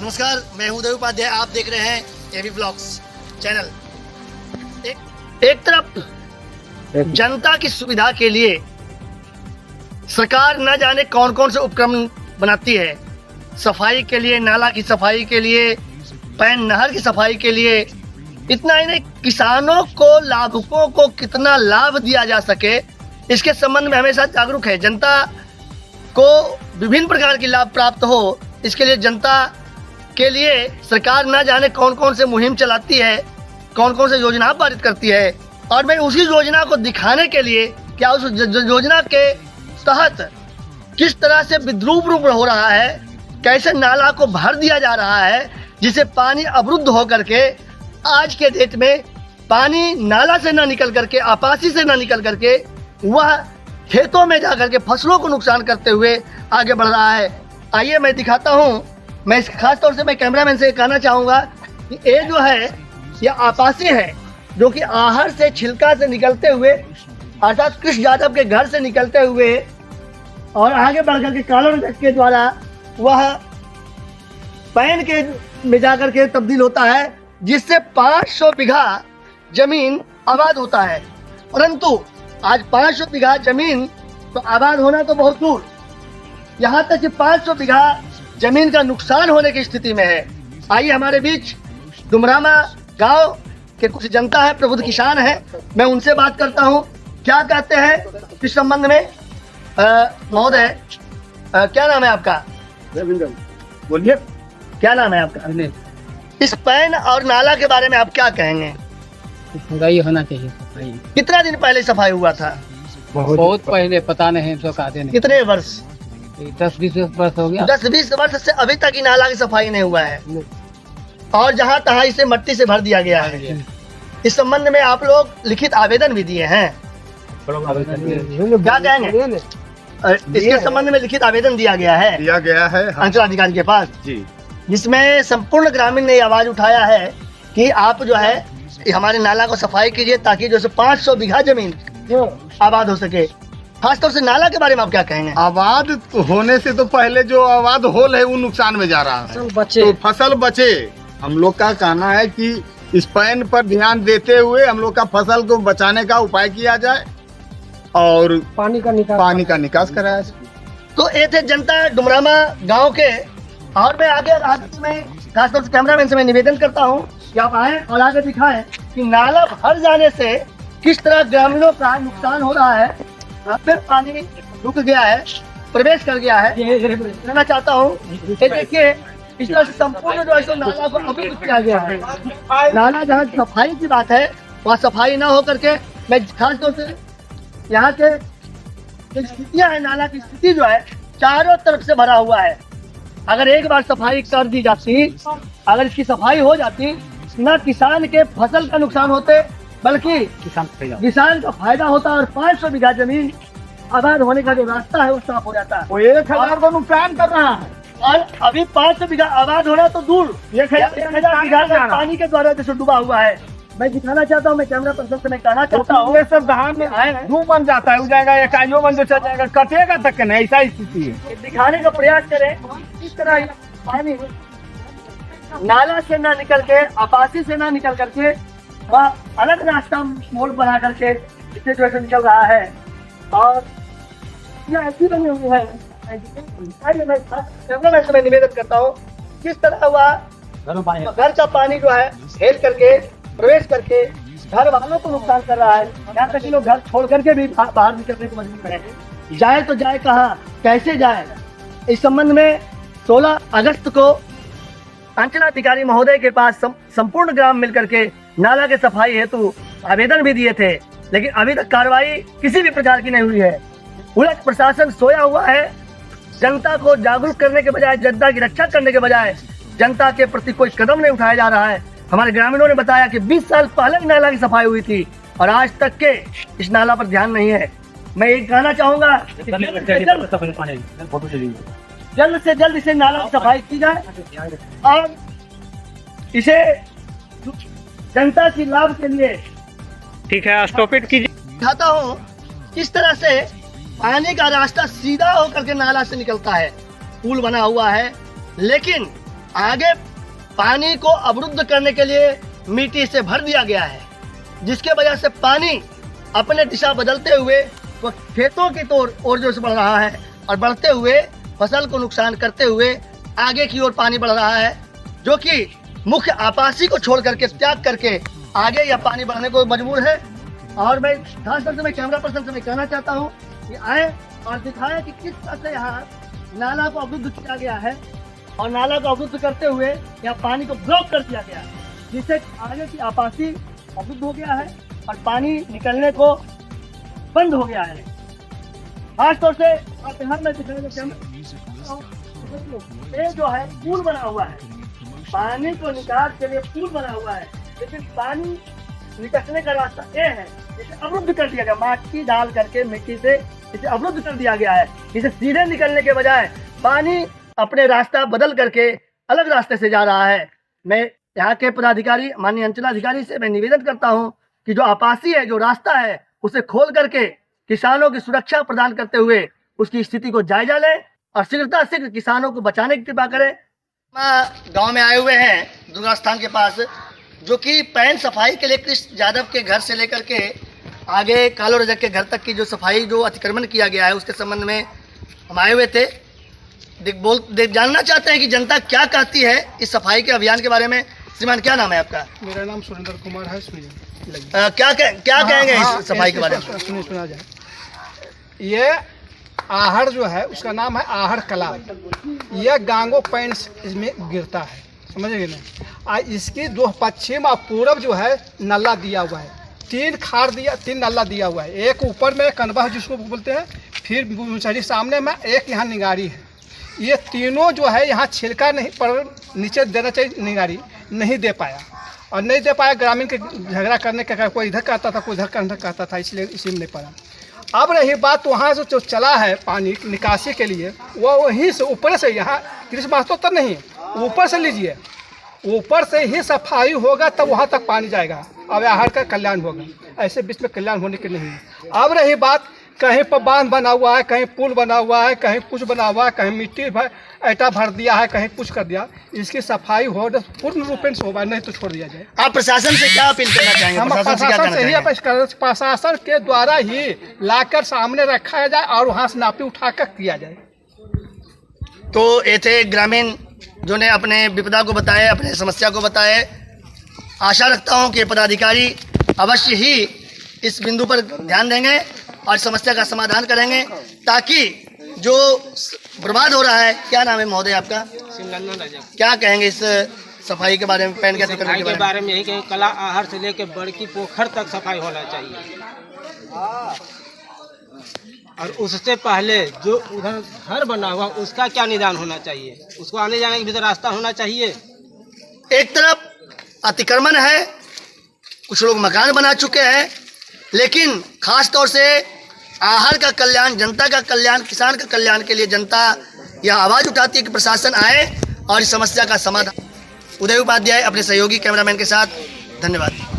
नमस्कार, मैं हूं उदय उपाध्याय। आप देख रहे हैं एबी ब्लॉग्स चैनल। एक तरफ जनता की सुविधा के लिए सरकार न जाने कौन कौन से उपक्रम बनाती है, सफाई के लिए, नाला की सफाई के लिए, पैन नहर की सफाई के लिए। इतना ही नहीं, किसानों को, लाभुकों को कितना लाभ दिया जा सके इसके संबंध में हमेशा जागरूक है। जनता को विभिन्न प्रकार के लाभ प्राप्त हो, इसके लिए जनता के लिए सरकार न जाने कौन कौन से मुहिम चलाती है, कौन कौन से योजना पारित करती है। और मैं उसी योजना को दिखाने के लिए, क्या उस योजना के तहत किस तरह से विद्रूप रूप हो रहा है, कैसे नाला को भर दिया जा रहा है, जिससे पानी अवरुद्ध होकर के आज के डेट में पानी नाला से ना निकल करके, आपासी से ना निकल करके वह खेतों में जाकर के फसलों को नुकसान करते हुए आगे बढ़ रहा है। आइए मैं दिखाता हूँ। मैं खास तौर से मैं कैमरामैन से कहना चाहूँगा कि ये जो है ये आपासी है, जो कि आहर से, छिलका से निकलते हुए, अर्थात कृष्ण यादव के घर से निकलते हुए और आगे बढ़ करके कालों के द्वारा वह पैन के में जाकर के तब्दील होता है, जिससे 500 बीघा जमीन आबाद होता है। परंतु आज 500 बीघा जमीन तो आबाद होना तो बहुत दूर, यहाँ तक कि 500 बीघा जमीन का नुकसान होने की स्थिति में है। आइए हमारे बीच डुमरामा गांव के कुछ जनता है, प्रबुद्ध किसान है, मैं उनसे बात करता हूँ। क्या कहते हैं इस संबंध में? महोदय, क्या नाम है आपका? बोलिए, क्या नाम है आपका? इस पैन और नाला के बारे में आप क्या कहेंगे? सफाई होना चाहिए। कितना दिन पहले सफाई हुआ था? बहुत पहले, पता नहीं तो कहते नहीं। कितने वर्ष? 10-20 वर्ष हो गया। 10-20 वर्ष से अभी तक ही नाला की सफाई नहीं हुआ है और जहाँ तहाँ इसे मट्टी से भर दिया गया है। इस संबंध में आप लोग लिखित आवेदन भी दिए हैं, क्या कहेंगे? इसके संबंध में लिखित आवेदन दिया गया है अंचलाधिकारी के पास जी, जिसमें संपूर्ण ग्रामीण ने आवाज उठाया है कि आप जो है हमारे नाला को सफाई कीजिए, ताकि जो 500 बीघा जमीन आबाद हो सके। खासतौर से नाला के बारे में आप क्या कहेंगे? आबाद होने से तो पहले जो आबाद होल है वो नुकसान में जा रहा है, तो फसल बचे। हम लोग का कहना है कि इस पैन पर ध्यान देते हुए हम लोग का फसल को बचाने का उपाय किया जाए और पानी का निकास कराया जाए। तो ये थे जनता डुमरामा गांव के। और मैं आगे में खासतौर से कैमरामैन से मैं निवेदन करता हूं कि आप आए और आगे दिखाएं कि नाला भर जाने से किस तरह ग्रामीणों का नुकसान हो रहा है। फिर पानी रुक गया है, प्रवेश कर गया है। कहना चाहता हूँ कि देखिए इस तरह से संपूर्ण जो है नाला को अवरुद्ध किया गया है। नाला जहाँ सफाई की बात है वहाँ सफाई ना हो करके, मैं खासतौर से यहाँ के जो स्थितियाँ है, नाला की स्थिति जो है चारों तरफ से भरा हुआ है। अगर एक बार सफाई कर दी जाती, अगर इसकी सफाई हो जाती, न किसान के फसल का नुकसान होते बल्कि किसान का फायदा होता और 500 बीघा जमीन आबाद होने का जो रास्ता है वो साफ हो जाता है। वो 1000 को नुकसान कर रहा है और अभी 500 बीघा आबाद होना तो दूर, 1000 बीघा पानी के द्वारा जैसे डूबा हुआ है। मैं दिखाना चाहता हूँ, मैं कैमरा पर्सन से मैं कहना चाहता हूँ, ये सब धान में धूप बन जाता है, हो जाएगा इकाइयों बन चल जाएगा, कटेगा तक नहीं, ऐसा स्थिति है। दिखाने का प्रयास करें इस तरह पानी नाला से ना निकल के, आपासी से ना निकल करके वह अलग रास्ता मोड़ बना करके इससे जो निकल रहा है। और यह ऐसी बनी हुई है। कैमरामैन से मैं निवेदन करता हूँ किस तरह वह घर का पानी जो है हेल करके, प्रवेश करके घर वालों को नुकसान कर रहा है। यहाँ तक कि लोग घर छोड़ करके भी बाहर निकलने को मजबूर है। जाए तो जाए कहाँ, कैसे जाए? इस संबंध में 16 अगस्त को अंचलाधिकारी महोदय के पास संपूर्ण ग्राम मिलकर के नाला के सफाई हेतु आवेदन भी दिए थे, लेकिन अभी तक कार्रवाई किसी भी प्रकार की नहीं हुई है। उलट प्रशासन सोया हुआ है। जनता को जागरूक करने के बजाय, जनता की रक्षा करने के बजाय जनता के प्रति कोई कदम नहीं उठाया जा रहा है। हमारे ग्रामीणों ने बताया कि 20 साल पहले नाला की सफाई हुई थी और आज तक के इस नाला पर ध्यान नहीं है। मैं ये कहना चाहूँगा जल्द से जल्द इसे नाला की सफाई की जाए और इसे जनता की लाभ के लिए, ठीक है, स्टॉप इट कीजिए। दिखाता हूँ किस तरह से पानी का रास्ता सीधा होकर के नाला से निकलता है। पुल बना हुआ है, लेकिन आगे पानी को अवरुद्ध करने के लिए मिट्टी से भर दिया गया है, जिसके वजह से पानी अपने दिशा बदलते हुए वो खेतों की ओर जो बढ़ रहा है और बढ़ते हुए फसल को नुकसान करते हुए आगे की ओर पानी बढ़ रहा है, जो कि मुख्य आपासी को छोड़ करके त्याग करके आगे यह पानी बढ़ने को मजबूर है। और मैं खास तौर से मैं कैमरा पर्सन से मैं कहना चाहता हूँ कि आए और दिखाएं कि किस तरह से यहाँ नाला को अवरुद्ध किया गया है और नाला को अवरुद्ध करते हुए यहाँ पानी को ब्लॉक कर दिया गया है, जिससे आगे की आपासी अवरुद्ध हो गया है और पानी निकलने को बंद हो गया है। खास तौर से आप यहाँ में दिखाएंगे ये जो है पुल बना हुआ है, पानी को निकास के लिए पुल बना हुआ है, लेकिन पानी निकलने का रास्ता ये है, इसे अवरुद्ध कर दिया गया, माटी डाल करके मिट्टी से इसे अवरुद्ध कर दिया गया है। इसे सीधे निकलने के बजाय पानी अपने रास्ता बदल करके अलग रास्ते से जा रहा है। मैं यहाँ के पदाधिकारी माननीय अंचलाधिकारी से मैं निवेदन करता हूँ कि जो आपासी है, जो रास्ता है, उसे खोल करके किसानों की सुरक्षा प्रदान करते हुए उसकी स्थिति को जायजा लें और शीघ्र किसानों को बचाने की कृपा करें। गांव में आए हुए हैं दुर्गा स्थान के पास, जो कि पैन सफाई के लिए कृष्ण यादव के घर से लेकर के आगे कालो रजक के घर तक की जो सफाई जो अतिक्रमण किया गया है उसके संबंध में हम आए हुए थे। जानना चाहते हैं कि जनता क्या कहती है इस सफाई के अभियान के बारे में। श्रीमान क्या नाम है आपका? मेरा नाम सुरेंद्र कुमार है। क्या कहेंगे इस सफाई के बारे में? सुना जाए, ये आहड़ जो है उसका नाम है आहड़ कला, यह गांगो पैंट्स इसमें गिरता है, समझेंगे ना। इसकी जो पश्चिम और पूरब जो है नल्ला दिया हुआ है, 3 खाड़ दिया, 3 नल्ला दिया हुआ है, एक ऊपर में कनबा जिसको बोलते हैं, फिर मुंसरी सामने में एक यहाँ निगारी है। ये तीनों जो है यहाँ छिलका नहीं पर नीचे देना चाहिए, निगारी नहीं दे पाया और नहीं दे पाया, ग्रामीण के झगड़ा करने का, कोई इधर कहता था कोई इधर कहता था, इसलिए इसी में नहीं पड़ा। अब रही बात वहाँ से जो चला है पानी निकासी के लिए, वो वहीं से ऊपर से, यहाँ कृषि महत्व तो नहीं, ऊपर से लीजिए, ऊपर से ही सफाई होगा तब वहाँ तक पानी जाएगा, अब आहड़ का कल्याण होगा, ऐसे बीच में कल्याण होने की नहीं है। अब रही बात, कहीं पर बांध बना हुआ है, कहीं पुल बना हुआ है, कहीं कुछ बना हुआ है, कहीं मिट्टी ऐटा भर दिया है, कहीं कुछ कर दिया, इसकी सफाई हो पूर्ण रूपेण से होगा, नहीं तो छोड़ दिया जाए। आप प्रशासन से क्या अपील करना चाहेंगे? हम प्रशासन से ही, प्रशासन के द्वारा ही लाकर सामने रखा जाए और वहाँ से नापी उठाकर किया जाए। तो ये थे ग्रामीण जो ने अपने विपदा को बताए, अपने समस्या को बताए। आशा रखता हूँ कि पदाधिकारी अवश्य ही इस बिंदु पर ध्यान देंगे और समस्या का समाधान करेंगे, ताकि जो बर्बाद हो रहा है। क्या नाम है महोदय आपका? क्या कहेंगे इस सफाई के बारे में, पैन के अतिक्रमण के बारे में? यही कहें, कला आहर से लेकर बड़की पोखर तक सफाई होना चाहिए, और उससे पहले जो उधर घर बना हुआ उसका क्या निदान होना चाहिए, उसको आने जाने के भीतर रास्ता होना चाहिए। एक तरफ अतिक्रमण है, कुछ लोग मकान बना चुके हैं, लेकिन खास तौर से आहर का कल्याण, जनता का कल्याण, किसान का कल्याण के लिए जनता यह आवाज़ उठाती है कि प्रशासन आए और इस समस्या का समाधान। उदय उपाध्याय अपने सहयोगी कैमरामैन के साथ, धन्यवाद।